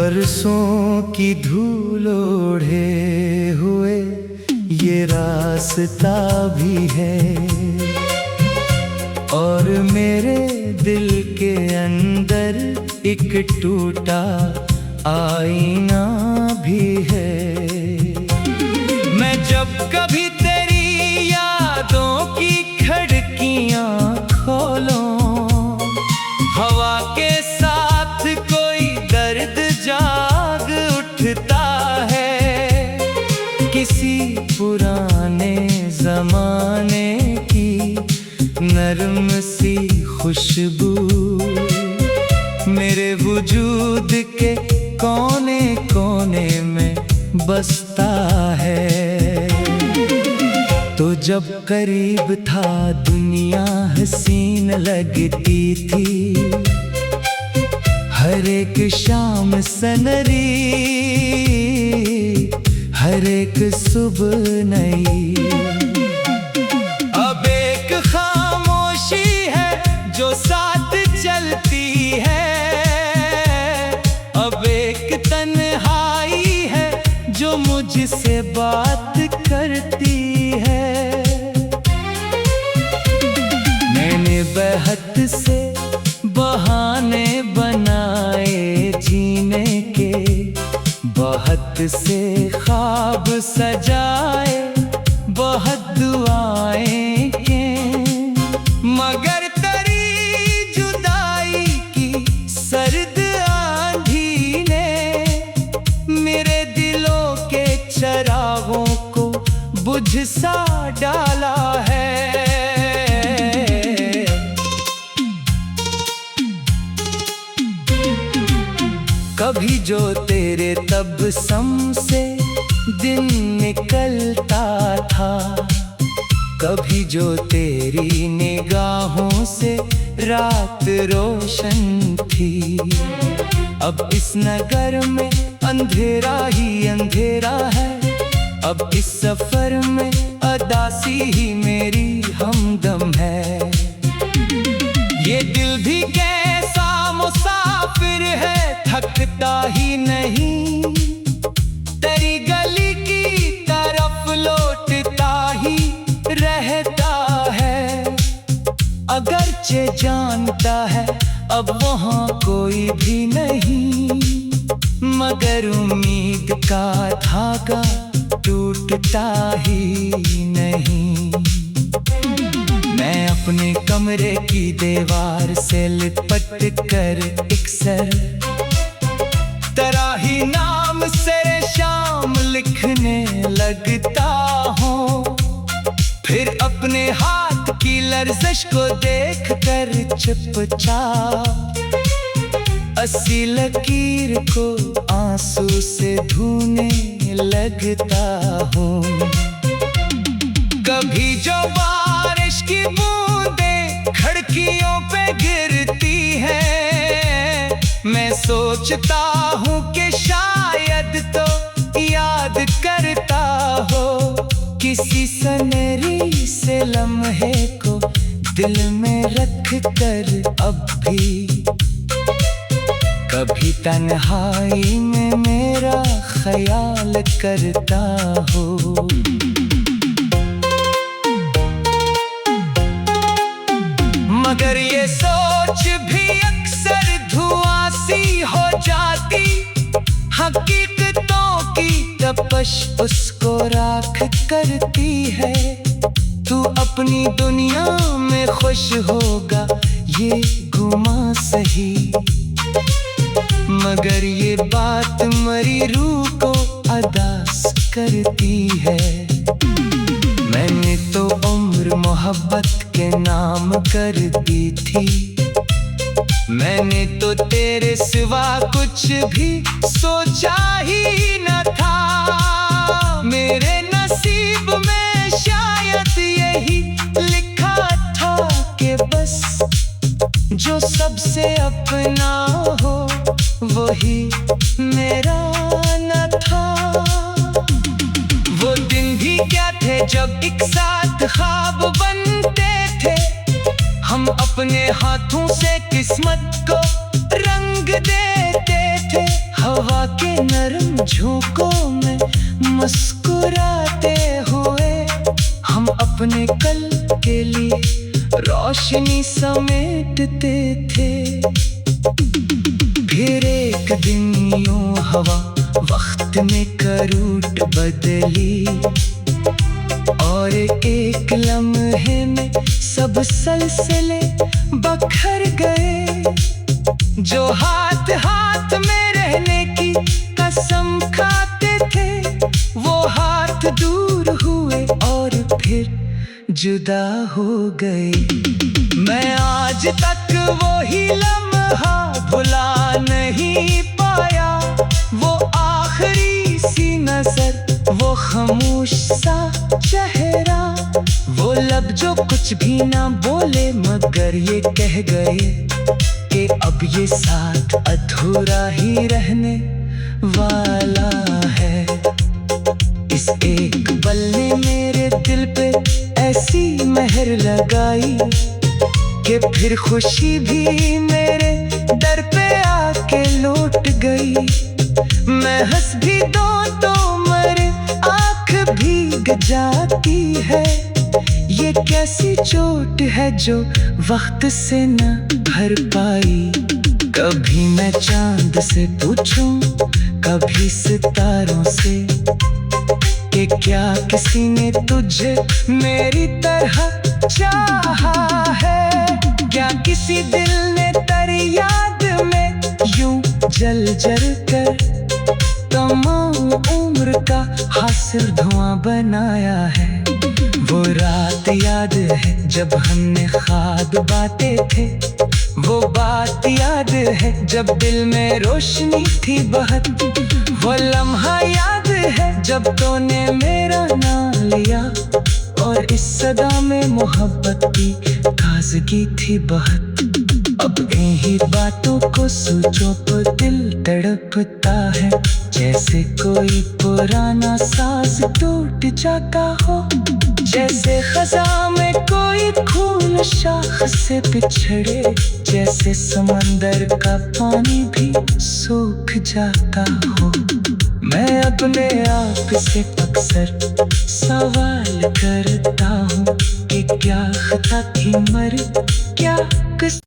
बरसों की धूल ओढ़े हुए ये रास्ता भी है, और मेरे दिल के अंदर एक टूटा आईना भी है। मैं जब कभी तेरी यादों की खिड़कियां खोलूं, हवा के साथ कोई दर्द जाग उठता है। किसी पुराने जमाने की नरम सी खुशबू मेरे वजूद के कोने कोने में बसता है। तो जब करीब था दुनिया हसीन लगती थी, हर एक शाम सनरी, हर एक सुबह नई। अब एक खामोशी है जो साथ चलती है, अब एक तन्हाई है जो मुझसे बात करती है। मैंने बेहद से बहाने बनाए जीने के, बहुत से ख्वाब सजाए, बहुत दुआएं के, मगर तेरी जुदाई की सर्द आंधी ने मेरे दिलों के चरागों को बुझ सा डाला है। कभी जो तेरे तबस्सुम से दिन निकलता था, कभी जो तेरी निगाहों से रात रोशन थी। अब इस नगर में अंधेरा ही अंधेरा है, अब इस सफर में अदासी ही मेरी हमदम है। ये दिल भी कैसा मुसाफिर है, थकता ही नहीं, तेरी गली की तरफ लौटता ही रहता है। अगरचे जानता है अब वहाँ कोई भी नहीं, मगर उम्मीद का धागा टूटता ही नहीं। मैं अपने कमरे की दीवार से लिपट कर अक्सर तेरा ही नाम सरे शाम लिखने लगता हूँ, फिर अपने हाथ की लर्जिश को देख कर चुपचाप अस्सी लकीर को आंसू से धोने लगता हूँ। कभी जो बारिश की बूंदें खिड़कियों पे गिरती हैं, मैं सोचता हूँ कि शायद तो याद करता हो किसी सनहरी से लम्हे को दिल में रख कर अब भी। कभी तन्हाई में मेरा ख्याल करता हो। मगर ये सोच भी अक्सर धुआं सी हो जाती, हकीकतों की तपश उसको राख करती है। तू अपनी दुनिया में खुश होगा ये गुमा सही, मगर ये बात मरी रूह को अदास करती है। मैंने तो उम्र मोहब्बत के नाम कर दी थी, मैंने तो तेरे सिवा कुछ भी सोचा ही न था। मेरे नसीब में शायद यही लिखा था कि बस जो सबसे अपना हो वही मेरा न था। वो दिन भी क्या थे जब एक साथ ख्वाब बनते थे, हम अपने हाथों से किस्मत को रंग देते थे। हवा के नरम झोंकों में मुस्कुराते हुए हम अपने कल के लिए रोशनी समेटते थे। फिर एक दिन यूं हवा वक्त में करूट बदली और एक लम्हे में सब सिलसिले बखर गए। जो हाथ हाथ में रहने की कसम खाते थे वो हाथ दूर हुए और फिर जुदा हो गए। मैं आज तक वही लम्हा भुला नहीं पाया, वो आखिरी सी नजर, वो खामोश सा चेहरा, वो लब जो कुछ भी ना बोले मगर ये कह गए कि अब ये साथ अधूरा ही रहने वाला है। इस एक पल ने मेरे दिल पे ऐसी मेहर लगाई कि फिर खुशी भी मेरे दर पे आके लौट गई। मैं हंस भी दूं तो मेरे आँख भीग जाती है। ये कैसी चोट है जो वक्त से न भर पाई। कभी मैं चांद से पूछूं, कभी सितारों से कि क्या किसी ने तुझे मेरी तरह चाहा है। क्या किसी दिल ने तेरी याद में यूं जल जल कर तमाम उम्र का हासिल धुआं बनाया है। वो रात याद है जब हमने ख्वाब बातें थे, वो बात याद है जब दिल में रोशनी थी बहुत, वो लम्हा याद है जब तूने मेरा नाम लिया और इस सदा में मोहब्बत की ताज़गी थी बहुत। अब इन्हीं बातों को सोचो तो दिल तड़पता है, जैसे कोई पुराना साज टूट जाता हो, जैसे खज़ां में कोई फूल शाख से बिछड़े, जैसे समंदर का पानी भी सूख जाता हो। मैं अपने आप से अक्सर सवाल करता हूँ कि क्या खता थी मर क्या किस।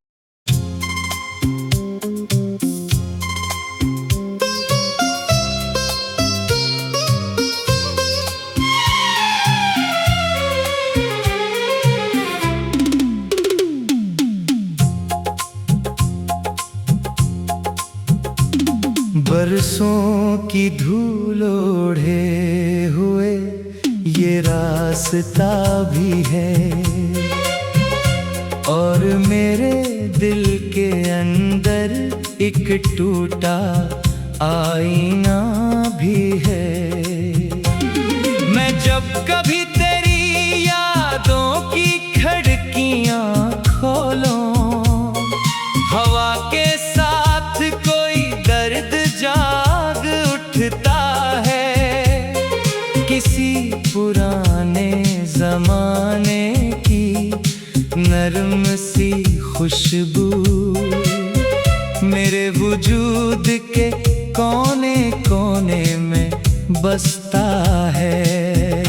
बरसों की धूल ओढ़े हुए ये रास्ता भी है और मेरे दिल के अंदर एक टूटा आईना भी है। मैं जब कभी तेरी यादों की खिड़कियां खोलूं, हवा के साथ कोई दर्द जाग उठता है। किसी पुराने जमाने की नरम सी खुशबू मेरे वजूद के कोने कोने में बसता है।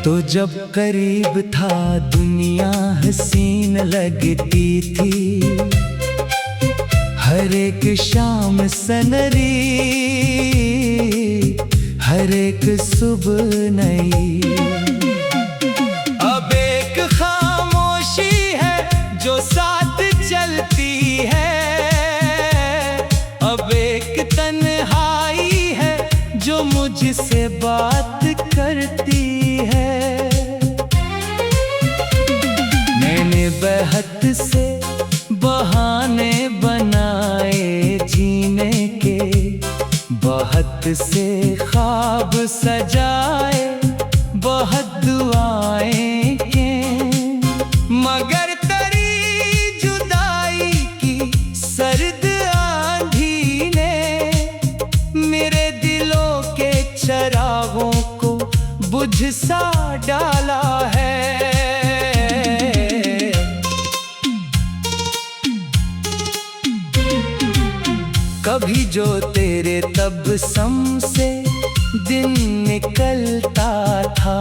तो जब करीब था दुनिया हसीन लगती थी, हर एक शाम सनरी, हर एक सुबह नई। अब एक खामोशी है जो साथ चलती है, अब एक तन्हाई है जो मुझसे बात करती है। मैंने बेहद से बहाने बनाए जीने के, बहुत से ख्वाब सजाए, बहुत दुआएं के, मगर तेरी जुदाई की सर्द आंधी ने मेरे दिलों के चरागों को बुझ सा डाला है। कभी जो तेरे तबस्सुम से दिन निकलता था,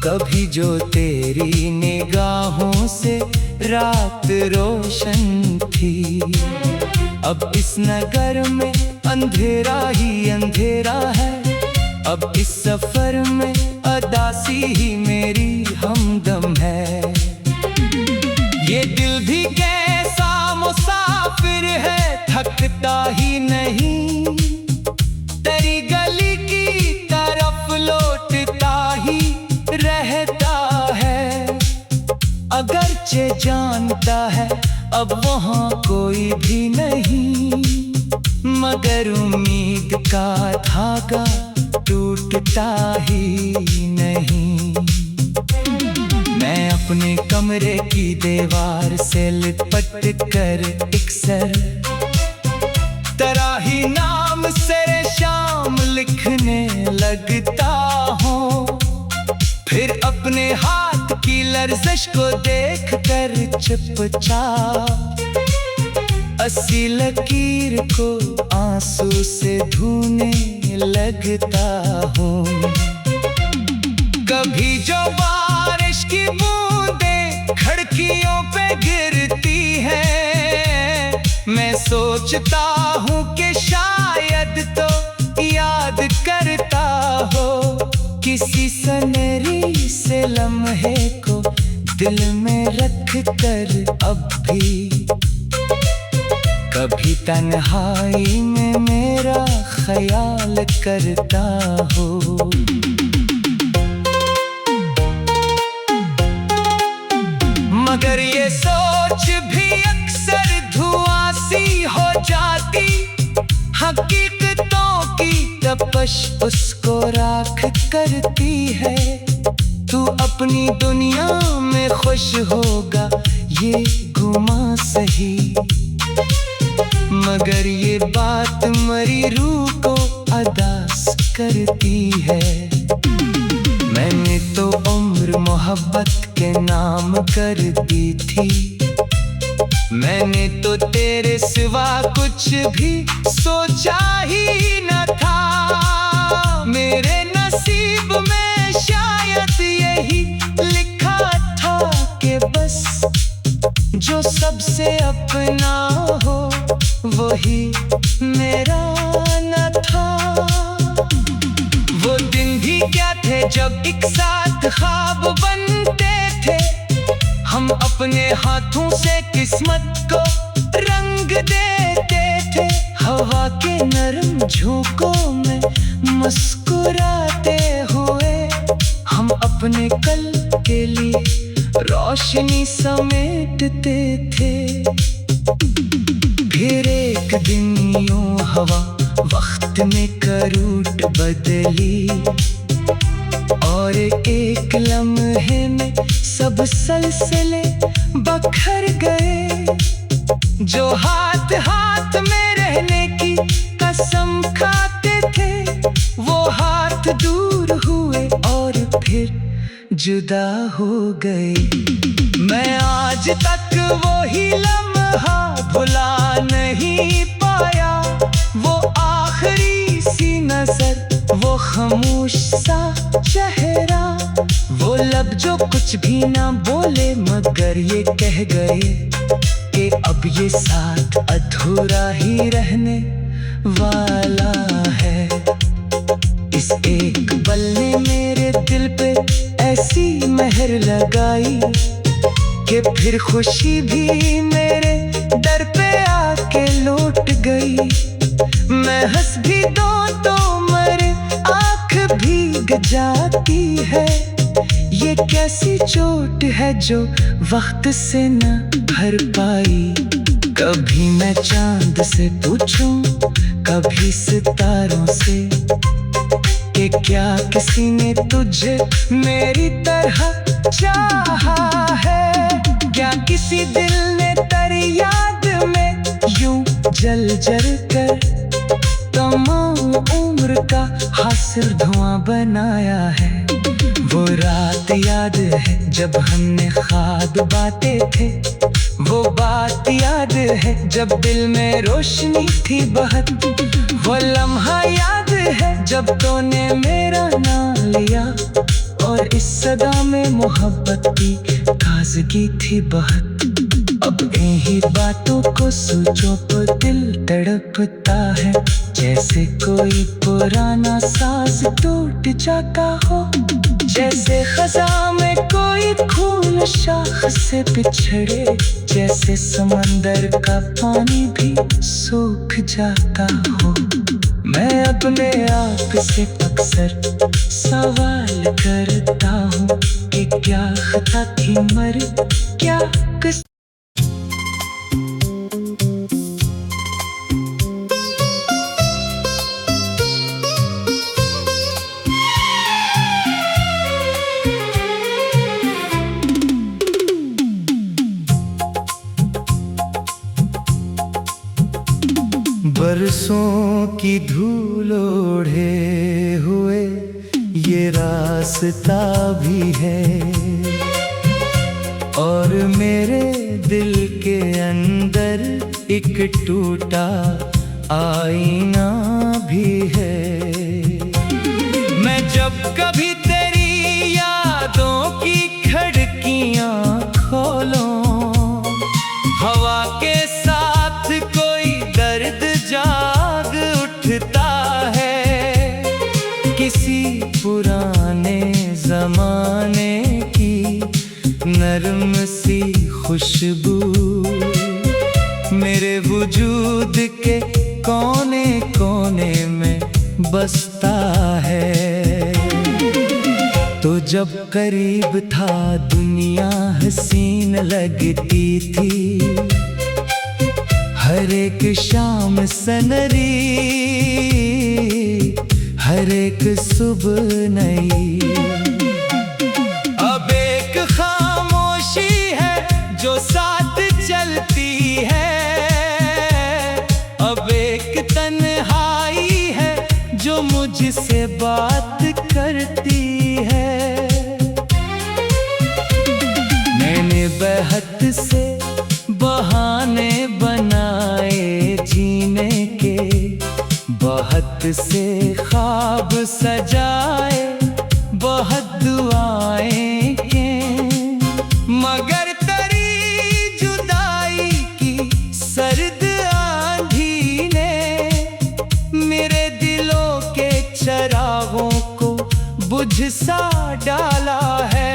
कभी जो तेरी निगाहों से रात रोशन थी। अब इस नगर में अंधेरा ही अंधेरा है, अब इस सफर में अदासी ही मेरी हमदम है। ये दिल भी कैसा मुसाफिर है, थकता ही नहीं, तेरी गली की तरफ लौटता ही रहता है। अगरचे जानता है अब वहाँ कोई भी नहीं, मगर उम्मीद का धागा टूटता ही नहीं। मैं अपने कमरे की दीवार से लिपट कर एक सर तराही नाम से शाम लिखने लगता हूँ। फिर अपने हाथ की लर्जिश को देख कर चुपचाप अस्सी लकीर को आंसू से धोने लगता हूँ। कभी जो बारिश की बूंदें खिड़कियों पे गिरती हैं, मैं सोचता हूँ कि शायद तो याद करता हो किसी सनहरी से लम्हे को दिल में रख कर अब भी। कभी तन्हाई में मेरा ख्याल करता हो। मगर ये सोच भी अक्सर धुआं सी हो जाती, हकीकतों की तपश उसको राख करती है। तू अपनी दुनिया में खुश होगा ये गुमा सही, मगर ये बात मरी रूह को अदास करती है। मैंने तो उम्र मोहब्बत के नाम कर दी थी, मैंने तो तेरे सिवा कुछ भी सोचा ही न था। मेरे नसीब में शायद यही लिखा था कि बस जो सबसे अपना हो वही मेरा न था। वो दिन भी क्या थे जब एक साथ ख्वाब बनते थे, हम अपने हाथों से किस्मत को रंग देते थे। हवा के नरम झोंकों में मुस्कुराते हुए हम अपने कल के लिए रोशनी समेटते थे। फिर एक दिन यूं हवा वक्त में करूट बदली, और एक लम्हे में सब सिलसिले बखर गए। जो हाथ हाथ में रहने की कसम खाते थे, वो हाथ दूर हुए और फिर जुदा हो गए। मैं आज तक वही लम्हा भुला नहीं पाया, वो आखिरी सी नजर, वो खामोश सा चेहरा, वो लब जो कुछ भी ना बोले मगर ये कह गए कि अब ये साथ अधूरा ही रहने वाला है। इस एक पल ने मेरे दिल पे ऐसी मेहर लगाई कि फिर खुशी भी मेरे दर पे आके लौट गई। मैं हंस भी दूं तो मेरे आँख भीग जाती है। ये कैसी चोट है जो वक्त से न भर पाई। कभी मैं चांद से पूछूं, कभी सितारों से कि क्या किसी ने तुझे मेरी तरह चाहा है। क्या किसी दिल ने तेरी याद में यूं जल जल कर तमाम उम्र का हासिल धुआं बनाया है। वो रात याद है जब हमने ख्वाब बातें थे, वो बात याद है जब दिल में रोशनी थी बहत। वो लम्हा याद है जब तूने मेरा नाम लिया और इस सदा में मोहब्बत की ताज़गी थी बहत। अब इन्हीं बातों को सोचो तो दिल तड़पता है, जैसे कोई पुराना साज टूट जाता हो। जैसे खज़ां में कोई फूल शाख से बिछड़े, जैसे समंदर का पानी भी सूख जाता हो। मैं अपने आप से अक्सर सवाल करता हूँ कि क्या खता थी मर क्या किस। बरसों की धूल ओढ़े हुए ये रास्ता भी है, और मेरे दिल के अंदर एक टूटा आईना भी है। मैं जब कभी तेरी यादों की खिड़कियां खोलूं, हवा के साथ कोई दर्द जाग उठता है। किसी पुराने जमाने की नरम सी खुशबू मेरे वजूद के कोने कोने में बसता है। तो जब करीब था दुनिया हसीन लगती थी, हर एक शाम सनरी, हर एक सुबह नई। अब एक खामोशी है जो साथ चलती है, अब एक तन्हाई है जो मुझसे बात करती है। मैंने बेहद से बहाने बनाए जीने के, बहुत से ख्वाब सजाए, बहुत दुआएं के, मगर तेरी जुदाई की सर्द आंधी ने मेरे दिलों के चरागों को बुझ सा डाला है।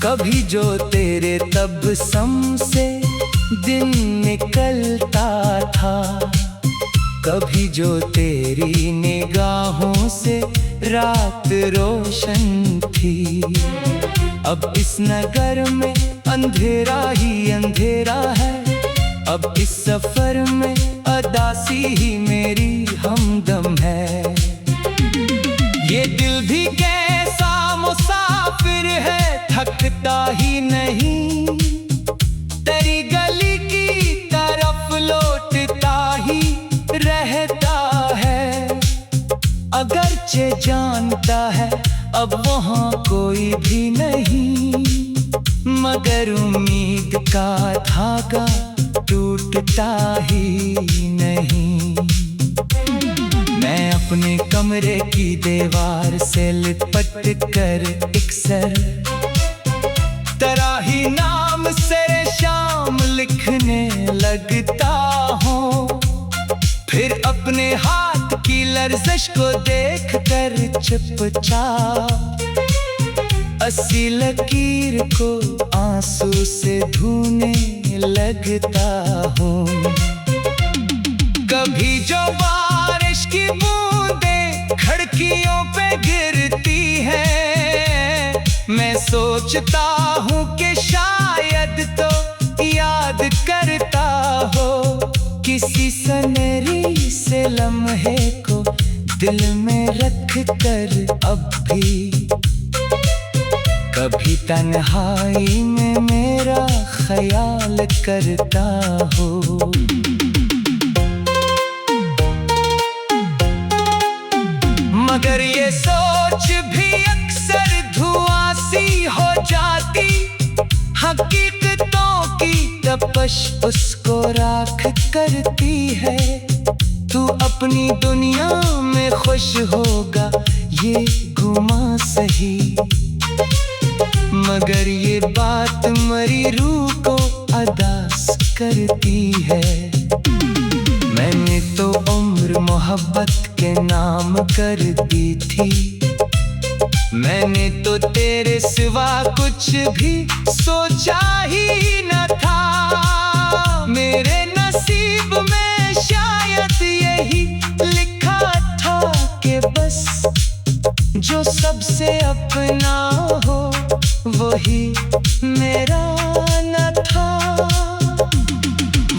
कभी जो तेरे तबस्सुम से दिन निकलता था, कभी जो तेरी निगाहों से रात रोशन थी। अब इस नगर में अंधेरा ही अंधेरा है, अब इस सफर में अदासी ही मेरी हमदम है। ये दिल भी कैसा मुसाफिर है, थकता ही नहीं, तेरी गली की तरफ लौटता ही रहता है। अगरचे जानता है अब वहाँ कोई भी नहीं, मगर उम्मीद का धागा टूटता ही नहीं। मैं अपने कमरे की दीवार से लिपट कर अक्सर तेरा ही नाम से शाम लिखने लगता हूँ। फिर अपने हाथ की लर्जिश को देख कर चुपचाप अस्सी लकीर को आंसू से धोने लगता हूँ। कभी जो बारिश की बूंदें खिड़कियों पे गिरती हैं, मैं सोचता हूँ कि शायद तो याद करता हो किसी सनहरी से लम्हे को दिल में रख कर। अब भी कभी तन्हाई में मेरा ख्याल करता हो। मगर ये सोच भी अक्सर धुआं हकीकतों की तपश उसको राख करती है। तू अपनी दुनिया में खुश होगा ये गुमा सही, मगर ये बात मरी रूह को अदास करती है। मैंने तो उम्र मोहब्बत के नाम कर दी थी, मैंने तो तेरे सिवा कुछ भी सोचा ही न था। मेरे नसीब में शायद यही लिखा था कि बस जो सबसे अपना हो वही मेरा न था।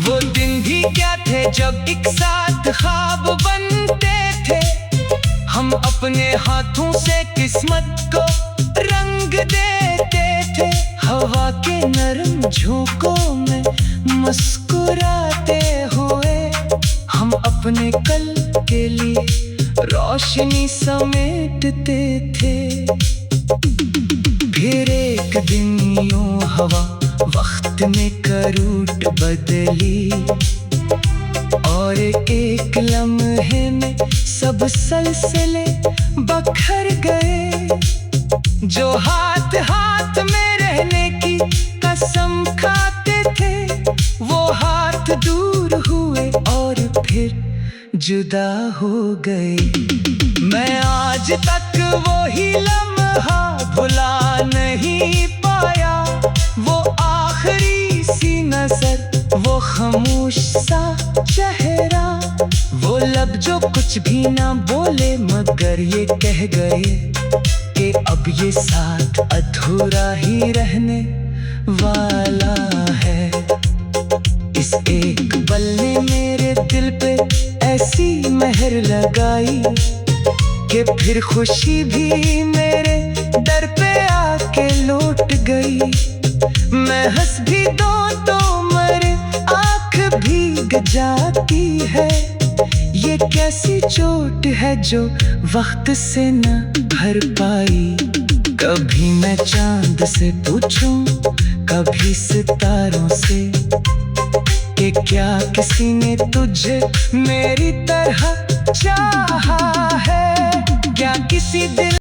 वो दिन भी क्या थे जब एक साथ ख्वाब बनते थे, हम अपने हाथों से किस्मत को रंग देते थे। हवा के नरम झोंकों में मुस्कुराते हुए हम अपने कल के लिए रोशनी समेटते थे। फिर एक दिन यूं हवा वक्त में करूट बदली, और एक लम्हे में सब सिलसिले बखर गए। जो हाथ हाथ में रहने की कसम खाते थे वो हाथ दूर हुए और फिर जुदा हो गए। मैं आज तक वही लम्हा भुला नहीं पाया, वो आखिरी सी नजर, वो खामोश सा चेहरा, वो लब जो कुछ भी ना बोले मगर ये कह गए कि अब ये साथ अधूरा ही रहने वाला है। इस एक पल ने मेरे दिल पे ऐसी मेहर लगाई कि फिर खुशी भी मेरे दर पे आके लौट गई। मैं हंस भी दो तो मेरे आँख भीग जाती है। ये कैसी चोट है जो वक्त से न भर पाई। कभी मैं चांद से पूछूं, कभी सितारों से कि क्या किसी ने तुझे मेरी तरह चाहा है। क्या किसी दिल